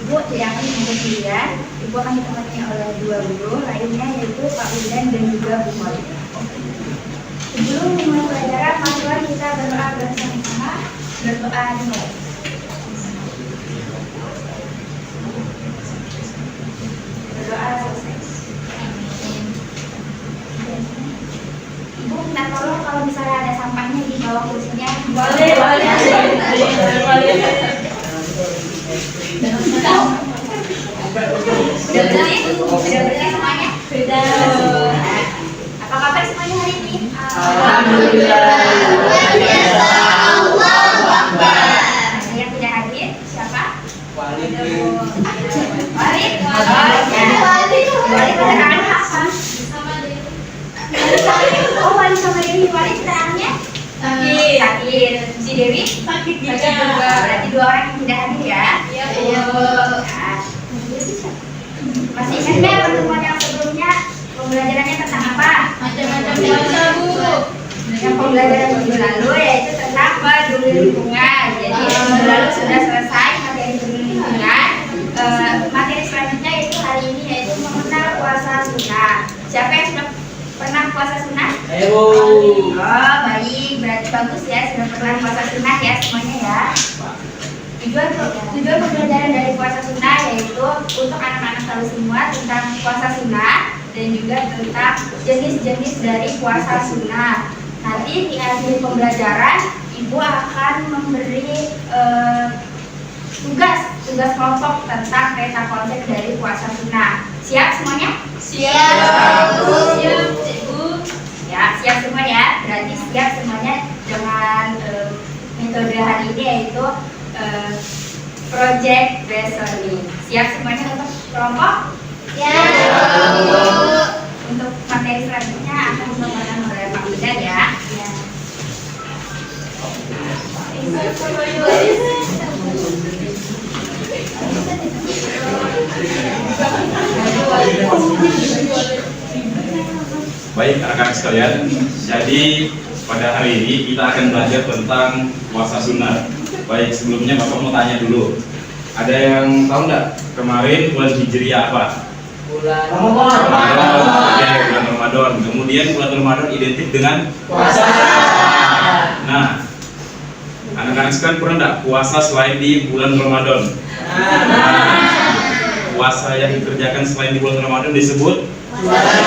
Ibu tidak akan menyebut pilihan. Ibu akan ditemani oleh dua guru lainnya, yaitu Pak Wildan dan juga Bu Moli. Sebelum memulai pelajaran, mari kita berdoa bersama-sama. Berdoa dulu. Berdoa selesai. Ibu minta tolong kalau misalnya ada sampahnya di bawah kursinya. Boleh. Sudah bersih semuanya? Sudah. Apa kabar semuanya hari ini? Alhamdulillah. Allahu Akbar. Yang tidak hadir siapa? Walid. Walid. Walid pada kangen apa? Oh, Walid sama Dewi. Walid tangannya sakit. Si Dewi sakit juga. Berarti dua orang yang tidak hadir ya? Iya. Masih ingat nggak pertemuan yang sebelumnya pembelajarannya tentang apa? Macam-macam puasa, Bu. Yang pembelajaran minggu lalu yaitu tentang peduli lingkungan. Jadi minggu lalu sudah selesai materi peduli lingkungan. Materi selanjutnya itu hari ini yaitu mengenal puasa sunnah. Siapa yang sudah pernah puasa sunnah? Ayo. Oh, baik, berarti bagus ya, sudah pernah puasa sunnah ya semuanya ya. Tujuan pembelajaran dari puasa sunnah yaitu untuk anak-anak tahu semua tentang puasa sunnah dan juga tentang jenis-jenis dari puasa sunnah. Nanti di akhir pembelajaran Ibu akan memberi tugas kelompok tentang peta konsep dari puasa sunnah. Siap semuanya? Siap, Bu. Siap, Bu. Ya, siap semua ya. Berarti siap semuanya dengan metode hari ini yaitu project based learning. Siap semuanya untuk kelompok? Ya. Untuk materi selanjutnya akan disampaikan oleh Pak Wildan ya. Baik anak-anak sekalian, jadi pada hari ini kita akan belajar tentang puasa sunnah. Baik, sebelumnya Bapak mau tanya dulu, ada yang tahu nggak kemarin bulan Hijriah apa? Bulan Ramadan. Oke, bulan Ramadan. Kemudian bulan Ramadan identik dengan puasa. Nah, anak-anak sekalian pernah nggak puasa selain di bulan Ramadan? Puasa yang dikerjakan selain di bulan Ramadan disebut Puasa.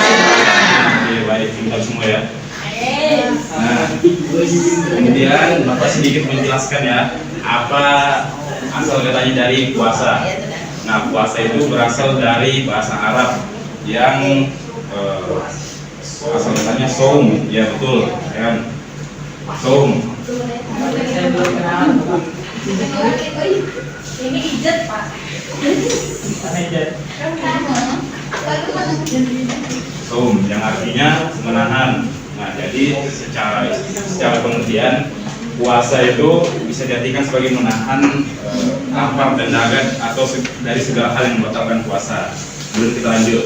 Oke, baik, pintar semua ya. Nah, kemudian Bapak sedikit menjelaskan ya, apa asal katanya dari puasa. Nah, puasa itu berasal dari bahasa Arab yang asal katanya saum, ya betul, kan? Saum. Ini ijat, Pak. Saum yang artinya menahan. Nah, jadi secara pengertian puasa itu bisa diartikan sebagai menahan lapar dan dahaga atau dari segala hal yang membatalkan puasa. Belum kita lanjut.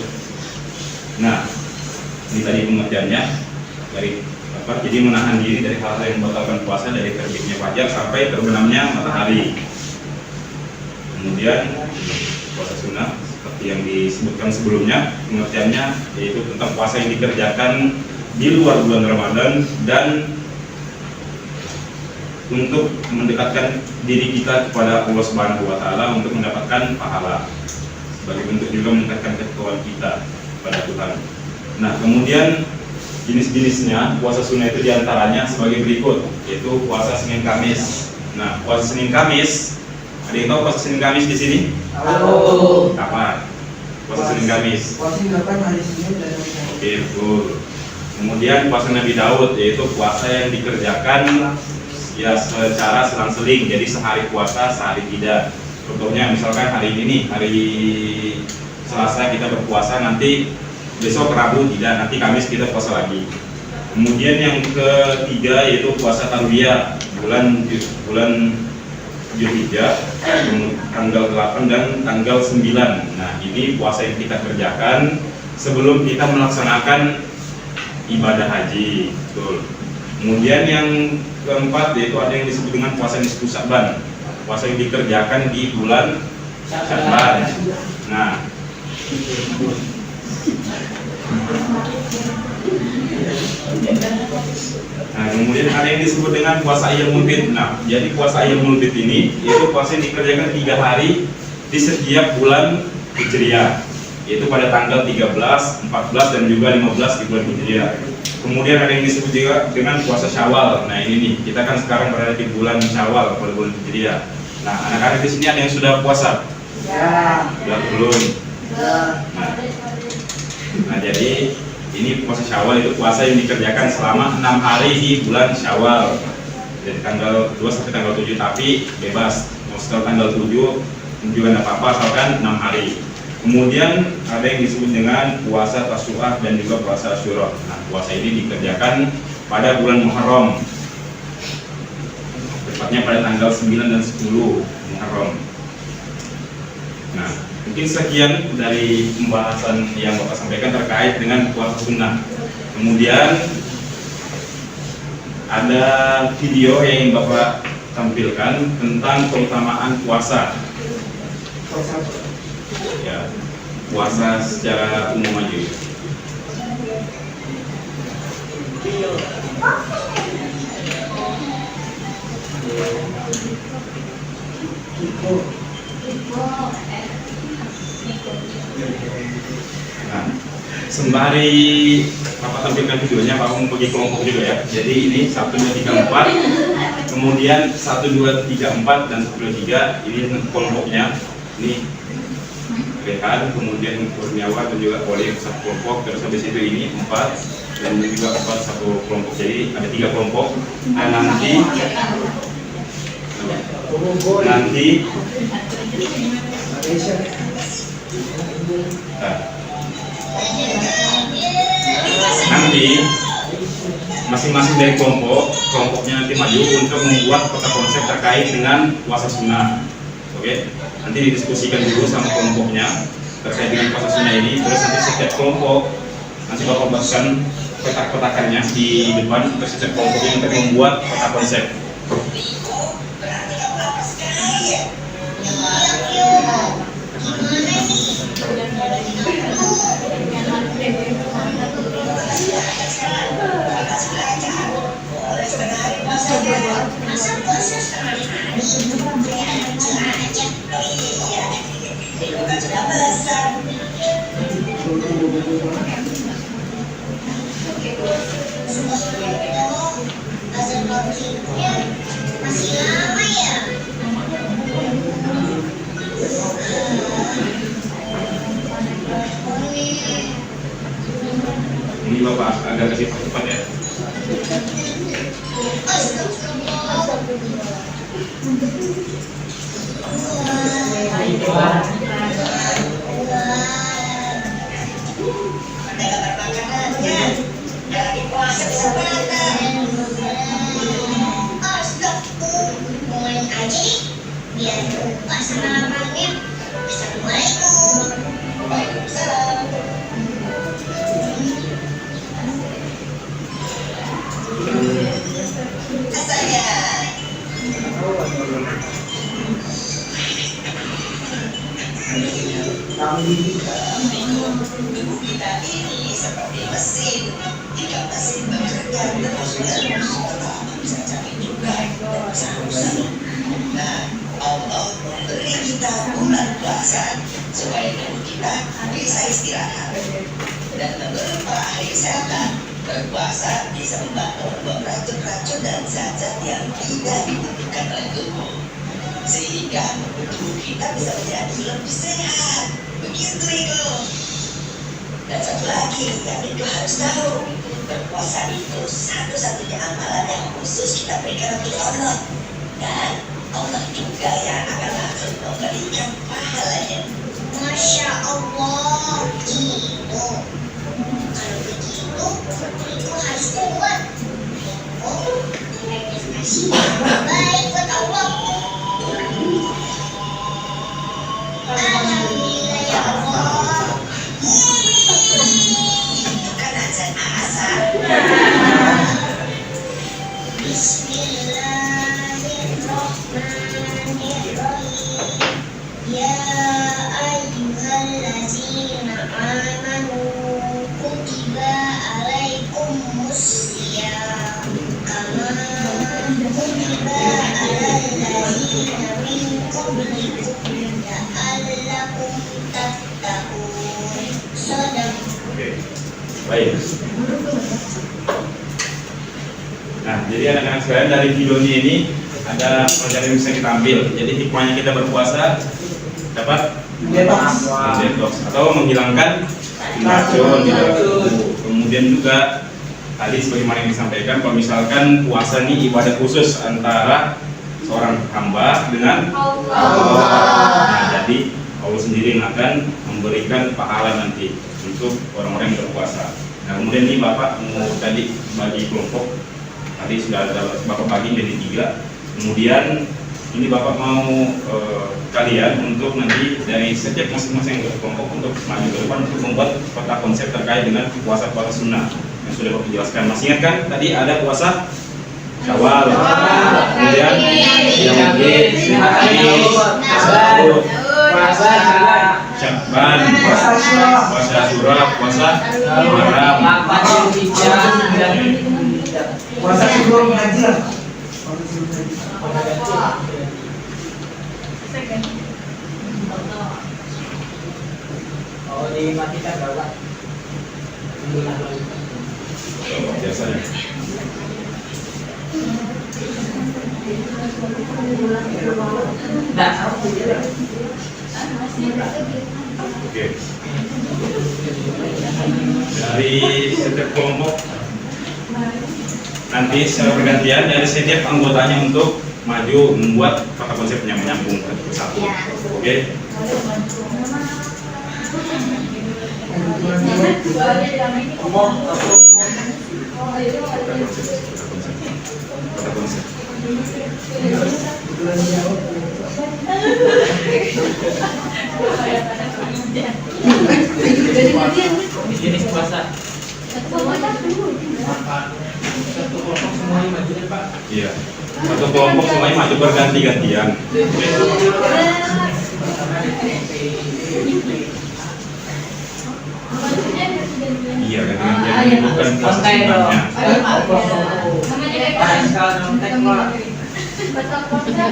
Nah, ini tadi pengertiannya dari apa? Jadi menahan diri dari hal-hal yang membatalkan puasa dari terbitnya fajar sampai terbenamnya matahari. Kemudian puasa sunnah seperti yang disebutkan sebelumnya, pengertiannya yaitu tentang puasa yang dikerjakan di luar bulan Ramadan dan untuk mendekatkan diri kita kepada Allah Subhanahu wa taala untuk mendapatkan pahala, sebagai bentuk juga meningkatkan ketakwaan kita pada Tuhan. Nah, kemudian jenis-jenisnya puasa sunnah itu diantaranya sebagai berikut, yaitu puasa Senin Kamis. Nah, puasa Senin Kamis, ada yang tahu puasa Senin Kamis di sini? Halo. Kapan? Puasa Senin Kamis. Puasa kapan hari Senin dan hari Kamis. Oke, betul. Kemudian puasa Nabi Daud, yaitu puasa yang dikerjakan ya secara selang-seling, jadi sehari puasa, sehari tidak. Contohnya misalkan hari ini nih, hari Selasa kita berpuasa, nanti besok Rabu tidak, nanti Kamis kita puasa lagi. Kemudian yang ketiga yaitu puasa Tarwiyah, bulan Zulhijjah, tanggal 8 dan tanggal 9. Nah, ini puasa yang kita kerjakan sebelum kita melaksanakan ibadah haji, betul. Kemudian yang keempat yaitu ada yang disebut dengan puasa nisfu Sa'ban, puasa yang dikerjakan di bulan Syakban. Nah, kemudian ada yang disebut dengan puasa Ayyamul Bid. Nah, jadi puasa Ayyamul Bid ini itu puasa yang dikerjakan 3 hari di setiap bulan Hijriah, yaitu pada tanggal 13, 14 dan juga 15 di bulan Hijriah. Kemudian ada yang disebut juga dengan puasa Syawal. Nah, ini nih, kita kan sekarang berada di bulan Syawal pada bulan Hijriah. Nah, anak-anak di sini ada yang sudah puasa? Ya. Sudah belum? Ya. Nah, jadi ini puasa Syawal itu puasa yang dikerjakan selama 6 hari di bulan Syawal, dari tanggal 2 sampai tanggal 7, tapi bebas mau setelah tanggal 7 juga tidak apa-apa asalkan 6 hari. Kemudian ada yang disebut dengan puasa Tasu'ah dan juga puasa Asyura. Nah, puasa ini dikerjakan pada bulan Muharram, tepatnya pada tanggal 9 dan 10 Muharram. Nah, mungkin sekian dari pembahasan yang Bapak sampaikan terkait dengan puasa sunnah. Kemudian ada video yang Bapak tampilkan tentang keutamaan puasa. Ya, puasa secara umum aja. Nah, sembari Bapak tampilkan videonya, Bapak membagi kelompok juga ya. Jadi ini 1, 2, 3, 4, kemudian 1, 2, 3, 4 dan 1, 2, 3 ini kelompoknya. Ini Rehan, kemudian Kurniawan dan juga Oleh satu kelompok, terus habis itu ini 4 dan juga 4 satu kelompok. Jadi ada 3 kelompok. Dan nanti masing-masing dari kelompoknya nanti maju untuk membuat peta konsep terkait dengan puasa sunnah. Oke, nanti didiskusikan dulu sama kelompoknya terkait dengan puasa sunnah ini. Terus nanti setiap kelompok nanti Bapak buatkan petak-petakannya di depan untuk setiap kelompoknya untuk membuat peta konsep. Ini Bapak agak kasih cepat ya. Allah memberi kita bulan puasa supaya tubuh kita bisa istirahat dan beberapa hari kesehatan. Berpuasa bisa membantu membuang racun-racun dan zat-zat yang tidak dibutuhkan oleh tubuh, sehingga tubuh kita bisa menjadi lebih sehat. Begitu itu. Dan satu lagi yang itu harus tahu, berpuasa itu satu-satunya amalan yang khusus kita berikan untuk Allah, dan Allah juga yang akan langsung memberikan pahalanya. Masya Allah, gitu. Kalau begitu, itu harus kuat. Oh, kasih baik buat Allah. Alhamdulillah ya Allah. Itu kan azan asar. Bismillahirrahmanirrahim. Ya Oke, baik. Nah, jadi anak-anak sekalian, dari videonya ini ada pelajaran yang bisa kita ambil. Jadi hikmahnya kita berpuasa dapat detox atau menghilangkan racun di dalam tubuh. Kemudian juga tadi sebagaimana yang disampaikan, kalau misalkan puasa ini ibadah khusus antara seorang hamba dengan Allah. Nah, jadi Allah sendiri yang akan memberikan pahala nanti untuk orang-orang yang berpuasa. Nah, kemudian ini Bapak mau tadi bagi kelompok, tadi sudah ada Bapak bagi jadi 3. Kemudian ini Bapak mau kalian untuk nanti dari setiap masing-masing kelompok untuk maju ke depan untuk membuat peta konsep terkait dengan puasa-puasa sunnah yang sudah Bapak jelaskan. Masih ingat kan tadi ada puasa Syawal, kemudian yang puasa Sya'ban, puasa Syura, puasa Muharram. Puasa sebelum ngaji lah. Oh, dimatikan gawat. Biasanya. Oke. Dari setiap kelompok nanti secara bergantian dari setiap anggotanya untuk maju membuat kata konsep yang menyambung satu. Oke. Kata konsep. Jenis puasa. Iya. Satu kelompok semuanya maju berganti-gantian. Iya, ganti-gantian bukan puasa sunnahnya.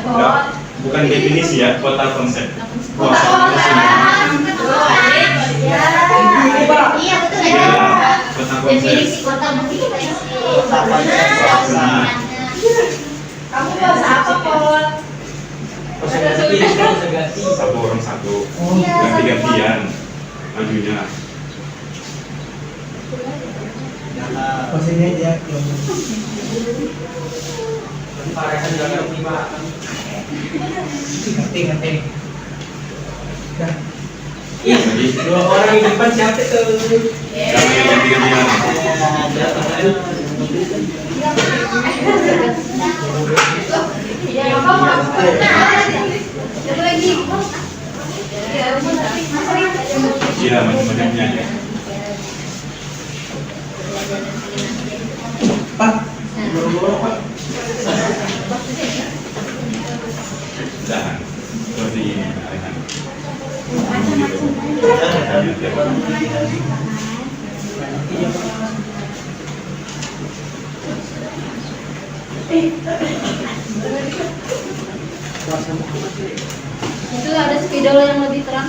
Enggak, bukan definisi ya, kota konsep. Puasa sunnah. Iya, betul ya. Kota konsep. Kota Sunnah. Kamu puasa apa, Pol? Satu orang satu. Ganti-gantian majunya. Maksudnya dia ngerti. Iya, jadi Dua orang di depan siapa tuh? ganti-gantian. Ya, apa lagi? Iya, macam-macamnya ya. Pak. Jangan seperti ini, Rehan. Itu ada spidol yang lebih terang.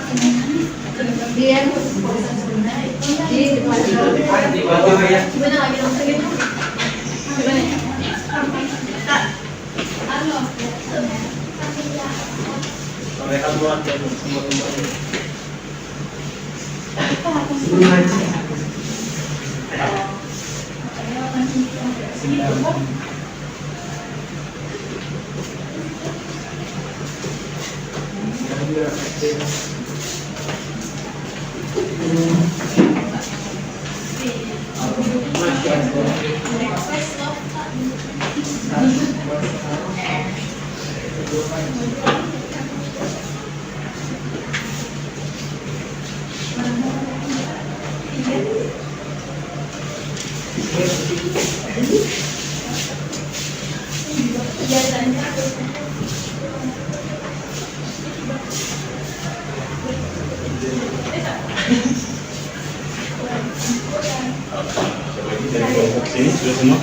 Dia di depan. Di bawah ya. Gimana lagi masukin? Gimana ya? Mereka buat semua Sebelum ngaji. Dari kelompok sini sudah semua?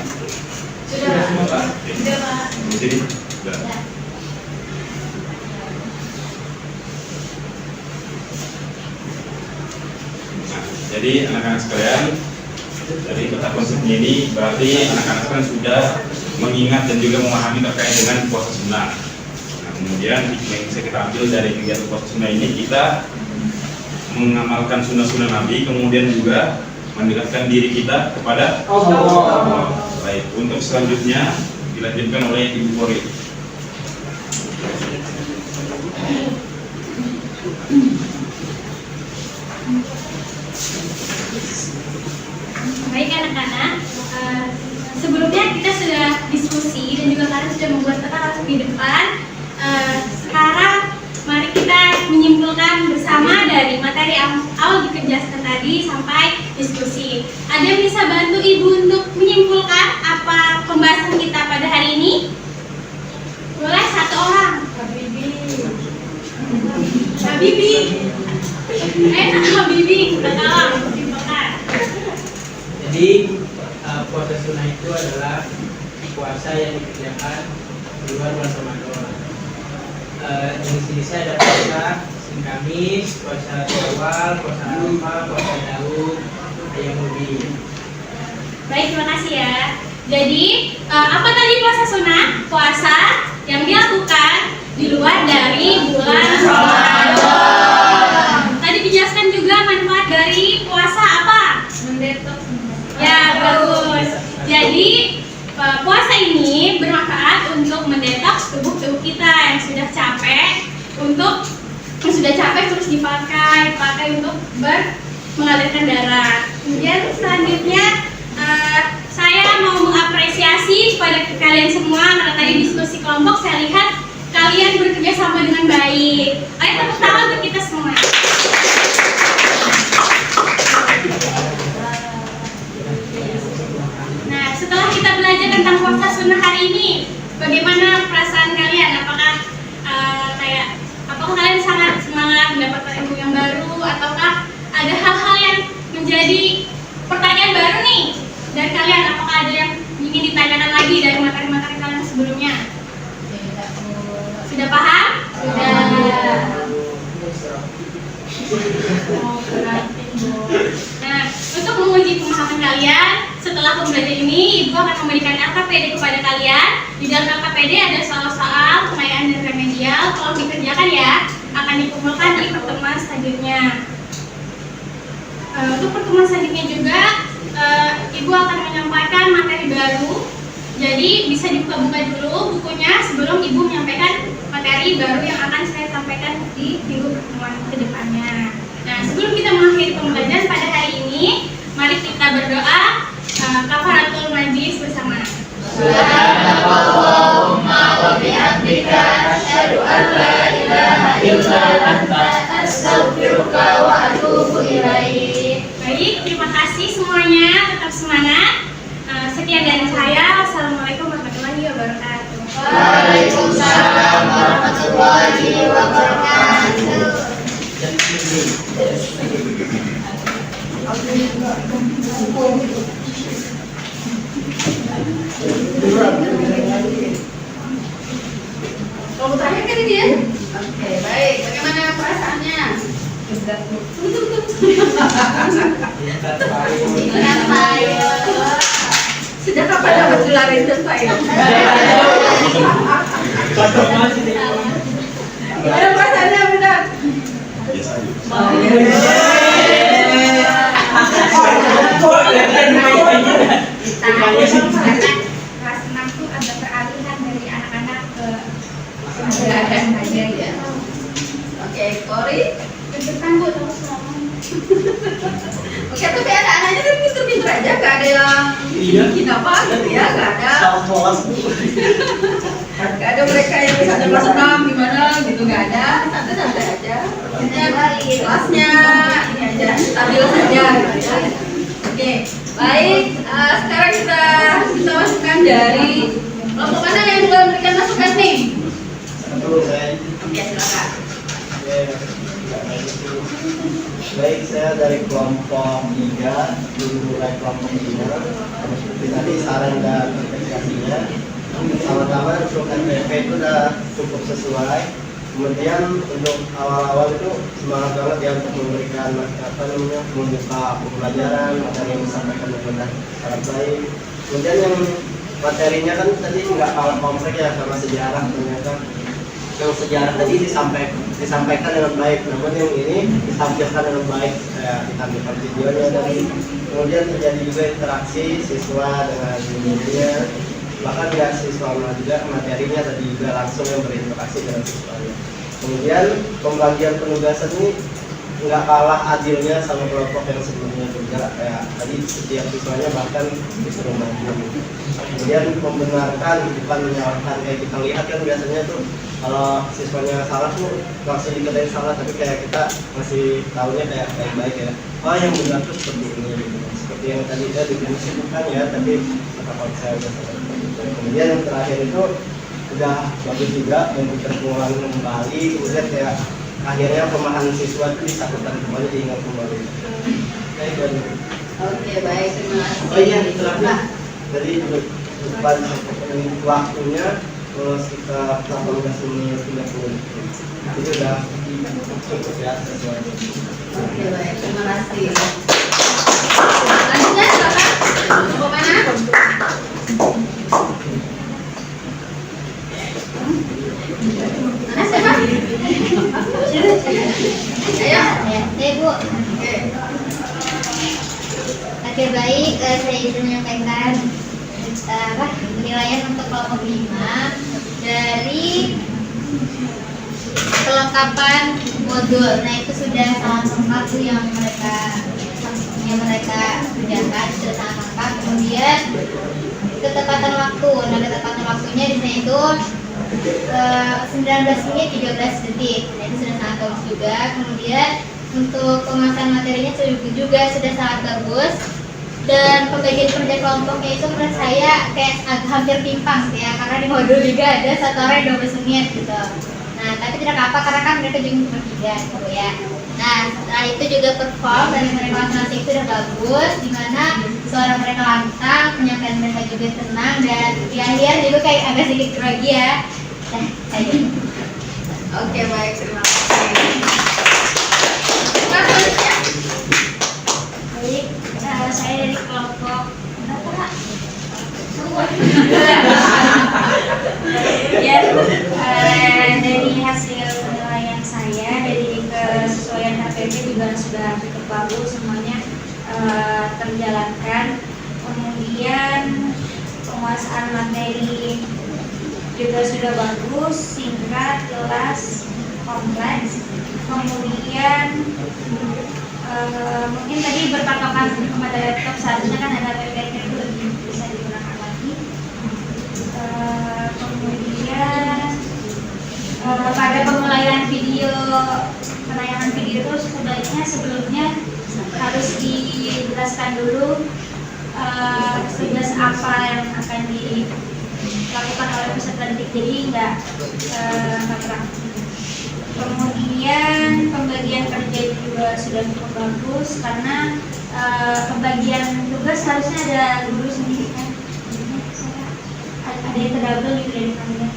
Sudah semua Pak? Sudah Pak. Jadi sudah. Jadi anak-anak sekalian, dari peta konsepnya ini berarti anak-anak sekalian sudah mengingat dan juga memahami terkait dengan puasa sunnah. Nah, kemudian yang bisa kita ambil dari kegiatan puasa sunnah ini, kita mengamalkan sunnah-sunnah Nabi, kemudian juga mendekatkan diri kita kepada Allah. Baik, untuk selanjutnya dilanjutkan oleh Ibu Kori. Baik anak-anak, sebelumnya kita sudah diskusi dan juga kalian sudah membuat peta konsep di depan. Sekarang mari kita menyimpulkan bersama dari materi awal dikerjakan tadi sampai diskusi. Ada yang bisa bantu Ibu untuk menyimpulkan apa pembahasan kita pada hari ini? Boleh satu orang. Habibi. Habibi, kita tolong menyimpulkan. Jadi puasa sunnah itu adalah puasa yang dikerjakan di luar bulan Ramadan. Di sini saya ada puasa Senin Kamis, puasa Syawal, puasa Arafah, puasa Daud, Ayam Ubi. Baik, terima kasih ya. Jadi, apa tadi puasa sunnah? Puasa yang dilakukan di luar dari bulan Ramadan. Tadi dijelaskan juga manfaat dari puasa apa? Mendetoks. Ya, bagus. Jadi, puasa ini bermanfaat untuk mendetoks tubuh kita yang sudah capek, terus dipakai untuk mengalirkan darah. Kemudian selanjutnya saya mau mengapresiasi kepada kalian semua karena tadi diskusi kelompok saya lihat kalian bekerja sama dengan baik. Ayo tepuk tangan untuk kita semua. Nah, setelah kita belajar tentang puasa sunnah hari ini, bagaimana perasaan kalian? Apakah kalian sangat semangat mendapatkan ilmu yang baru, ataukah ada hal-hal yang menjadi pertanyaan baru nih dari kalian? Apakah ada yang ingin ditanyakan lagi dari materi-materi kalian sebelumnya? Sudah paham? Sudah. Nah, untuk menguji pemahaman kalian, setelah pembelajaran ini, Ibu akan memberikan LKPD kepada kalian. Di dalam LKPD ada soal-soal pengayaan dan remedial. Kalau dikerjakan ya, akan dikumpulkan di pertemuan selanjutnya. Untuk pertemuan selanjutnya juga, Ibu akan menyampaikan materi baru. Jadi bisa dibuka-buka dulu bukunya sebelum Ibu menyampaikan materi baru yang akan saya sampaikan di minggu pertemuan kedepannya. Nah, sebelum kita mengakhiri pembelajaran pada hari ini, mari kita berdoa kafaratul majlis bersama. Subhanallahumma wa bihamdika asyhadu an la ilaha illa anta astaghfiruka wa atubu ilaik. Baik, terima kasih semuanya, tetap semangat. Sekian dari saya. Wassalamualaikum warahmatullahi wabarakatuh. Waalaikumsalam warahmatullahi wabarakatuh. Kelompok terakhir kan ini ya? Oke, baik. Bagaimana perasaannya? Sejak kapan dapat gelar Insan saya? Gimana perasaannya, benar? Biasa aja. Kelas 6 tuh ada peralihan dari anak-anak ke pembelajaran aja ya. Oke, Kori. Depan Bu, terus ngomong. Oke, tapi anak-anaknya kan pinter-pinter aja, gak ada yang bikin apa gitu ya, gak ada. Gak ada mereka yang misalnya kelas 6 gimana gitu, gak ada, santai-santai aja. Kelasnya ini aja, stabil saja gitu ya. Oke, baik. Sekarang kita masukkan dari kelompok mana yang boleh memberikan masukan nih? Oke, silakan. Baik, saya dari kelompok 3, mulai kelompok 3. Seperti tadi saran dan apresiasinya. Pertama-tama untuk NPP itu sudah cukup sesuai. Kemudian untuk awal-awal itu semangat banget ya untuk memberikan membuka pembelajaran, materi yang disampaikan dengan sangat baik. Kemudian yang materinya kan tadi nggak kalah kompleks ya sama sejarah, ternyata yang sejarah tadi disampaikan dengan baik, namun yang ini ditampilkan dengan baik, ditampilkan videonya tadi. Kemudian terjadi juga interaksi siswa dengan gurunya, bahkan nggak siswa juga materinya tadi juga langsung yang berinteraksi dengan siswanya. Kemudian pembagian penugasan ini nggak kalah adilnya sama kelompok yang sebelumnya juga, kayak tadi setiap siswanya bahkan disuruh maju. Kemudian membenarkan bukan menyalahkan, kayak kita lihat kan biasanya tuh kalau siswanya salah tuh langsung dikatain salah, tapi kayak kita masih tahunya kayak baik-baik ya, oh yang benar tuh seperti ini gitu. Seperti yang tadi kita definisi bukan ya, tapi kata konsep. Kemudian yang terakhir itu udah bagus juga untuk terpulang kembali, kemudian kayak akhirnya pemahaman siswa itu disatukan kembali, diingat kembali. Oke, baik, terima kasih. Oh iya, terakhir jadi depan waktunya sekitar 18 menit 30 itu udah cukup ya sesuai. Oke, baik, terima kasih. Lanjut ya, Bapak. Mau mana? Mana siapa? Ayo. Bu. Oke, baik, saya izin menyampaikan penilaian untuk kelompok 5 dari kelengkapan modul. Nah, itu sudah sangat lengkap tuh yang mereka kerjakan, sudah sangat lengkap. Kemudian ketepatan waktu. Nah, ketepatan waktunya di sini itu 19 menit 13 detik. Nah, itu sudah sangat bagus juga. Kemudian untuk pemasaran materinya juga sudah sangat bagus. Dan pembagian kerja kelompoknya itu menurut saya kayak hampir timpang sih ya, karena di modul juga ada 1 orang 12 menit gitu. Nah, tapi tidak apa karena kan mereka juga bertiga gitu ya. Nah, setelah itu juga perform dari mereka masing-masing itu udah bagus, dimana suara mereka lantang, penyampaian mereka juga tenang, dan di akhir juga kayak agak sedikit grogi ya. Nah, aja. Oke, baik, terima kasih. Baik, saya dari kelompok berapa Kak? Ya, dari hasil penilaian saya dari kesesuaian HPP juga sudah cukup bagus, semuanya terjalankan. Kemudian penguasaan materi juga sudah bagus, singkat, jelas, kompleks. Kemudian mungkin tadi berpatokan kepada laptop, seharusnya kan ada PPT itu lebih bisa digunakan lagi. Kemudian pada penayangan video itu sebaiknya sebelumnya harus dijelaskan dulu tugas apa yang akan dilakukan oleh peserta didik, jadi nggak terang. Kemudian pembagian kerja juga sudah cukup bagus, karena pembagian tugas harusnya ada guru sendiri kan, ada yang terdouble gitu dari kami.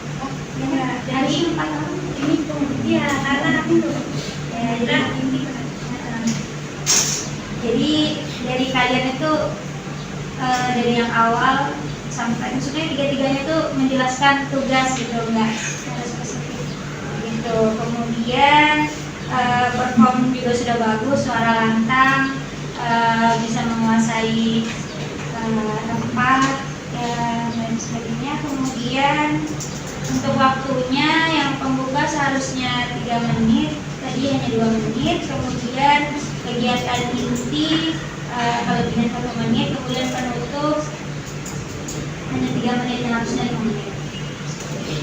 Hari ini 4 tahun ini ya, karena aku jadi dari kalian itu dari yang awal sampai maksudnya tiga-tiganya itu menjelaskan tugas gitu, enggak harus spesifik gitu. Kemudian perform juga sudah bagus, suara lantang, bisa menguasai tempat dan sebagainya. Kemudian untuk waktunya yang pembuka seharusnya 3 menit, tadi hanya 2 menit. Kemudian kegiatan inti kelebihan 1 menit, kemudian penutup hanya 3 menit dan harusnya 5 menit.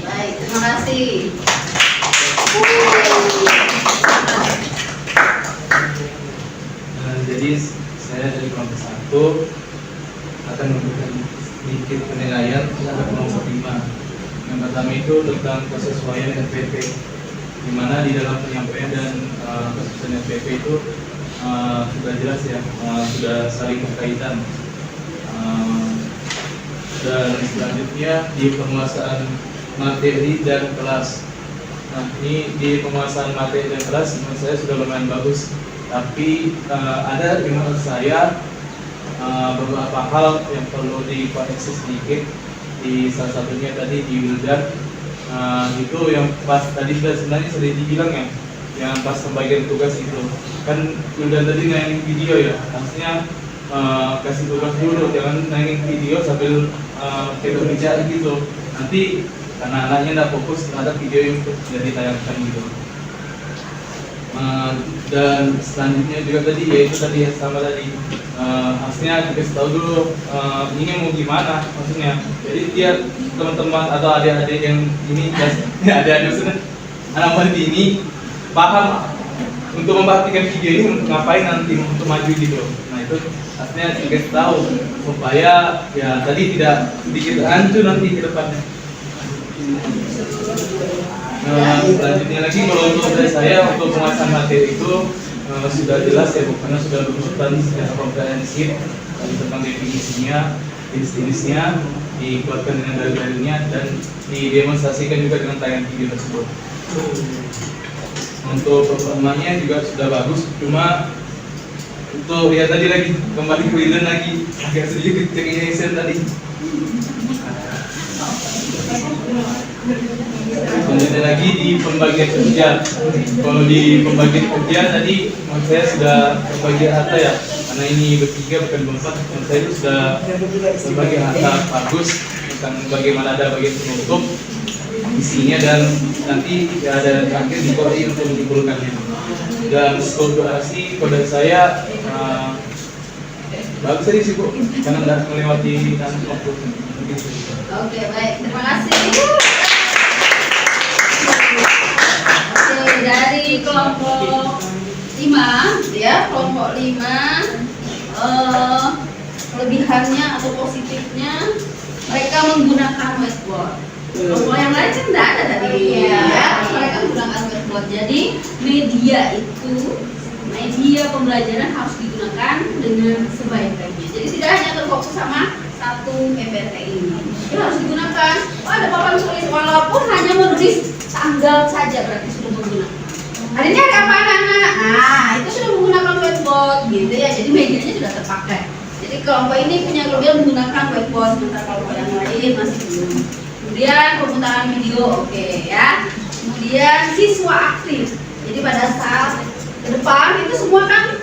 Baik, terima kasih. Jadi saya dari kelompok 1 akan memberikan sedikit penilaian terhadap kelompok 5. Yang pertama itu tentang kesesuaian SPP, di mana di dalam penyampaian dan kesesuaian SPP itu sudah jelas ya, sudah saling berkaitan. Dan selanjutnya di penguasaan materi dan kelas. Nah, ini di penguasaan materi dan kelas menurut saya sudah lumayan bagus. Tapi ada di menurut saya beberapa hal yang perlu dikoreksi sedikit. Di salah satunya tadi di Wildan, itu yang pas tadi sebenarnya sudah dibilang ya, yang pas pembagian tugas itu kan Wildan tadi nayangin video ya, maksudnya kasih tugas dulu, jangan nayangin video sambil kita bicara gitu. Nanti karena anaknya tidak fokus terhadap video yang sudah ditayangkan gitu. Dan selanjutnya juga tadi yaitu tadi yang sama tadi, harusnya dikasih tahu dulu ini mau gimana maksudnya. Jadi dia teman-teman atau adik-adik yang ini adik-adik maksudnya anak ini paham untuk memperhatikan video ini untuk ngapain nanti untuk maju gitu. Nah itu artinya dikasih tahu supaya ya tadi tidak sedikit hancur nanti ke depannya. Selanjutnya lagi kalau untuk dari saya untuk penguasaan materi itu sudah jelas ya, karena sudah berurutan secara komprehensif tentang definisinya, jenis-jenisnya, dikuatkan dengan dalil-dalilnya dan didemonstrasikan juga dengan tayangan video tersebut. Untuk performanya juga sudah bagus, cuma untuk ya tadi lagi kembali ke Wildan lagi agak sedikit kecengin tadi. Kemudian lagi di pembagian kerja. Kalau di pembagian kerja tadi menurut saya sudah terbagi rata ya, karena ini bertiga bukan berempat. Menurut saya itu sudah terbagi rata bagus tentang bagaimana ada bagian penutup isinya dan nanti ya ada terakhir di kode untuk menyimpulkannya. Dan kode kode saya bagus tadi sih Bu, karena tidak melewati waktu. Oke, baik. Terima kasih. Oke, dari kelompok 5, ya, kelompok 5, kelebihannya atau positifnya mereka menggunakan whiteboard. Kelompok yang lain kan tidak ada tadi, ya. Mereka menggunakan whiteboard. Jadi media pembelajaran harus digunakan dengan sebaik-baiknya. Jadi tidak hanya terfokus sama satu PPT ini. Itu harus digunakan. Oh, ada papan tulis walaupun hanya menulis tanggal saja berarti sudah menggunakan. Hari ini ada apa anak-anak? Nah, itu sudah menggunakan whiteboard gitu ya. Jadi medianya sudah terpakai. Jadi kelompok ini punya kelebihan menggunakan whiteboard, sementara kelompok yang lain masih belum. Kemudian pemutaran video, oke ya. Kemudian siswa aktif. Jadi pada saat ke depan itu semua kan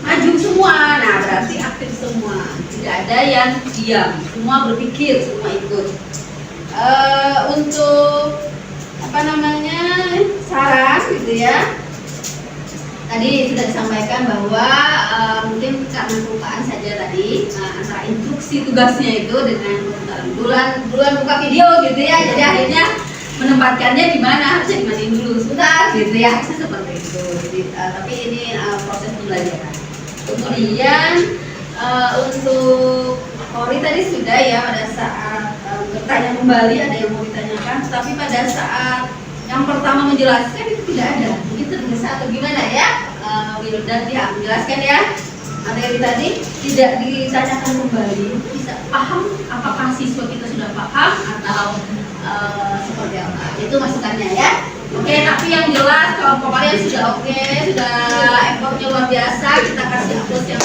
maju semua, nah berarti aktif semua, tidak ada yang diam, semua berpikir, semua ikut. Untuk saran gitu ya, tadi sudah disampaikan bahwa mungkin karena kelupaan saja tadi antara instruksi tugasnya itu dengan bulan buka video gitu ya, jadi akhirnya menempatkannya di mana, harusnya dimatiin dulu sebentar gitu ya, harusnya seperti itu. Jadi, tapi ini proses pembelajaran. Kemudian untuk Kori tadi sudah ya, pada saat bertanya kembali ada yang mau ditanyakan, tapi pada saat yang pertama menjelaskan itu tidak ada, mungkin tergesa atau gimana ya, Wildan ya menjelaskan ya materi tadi tidak ditanyakan kembali, bisa paham apakah siswa kita sudah paham atau seperti apa, itu masukannya ya. Oke, tapi yang jelas kalau kalian sudah oke, sudah effortnya luar biasa, kita kasih aplaus yang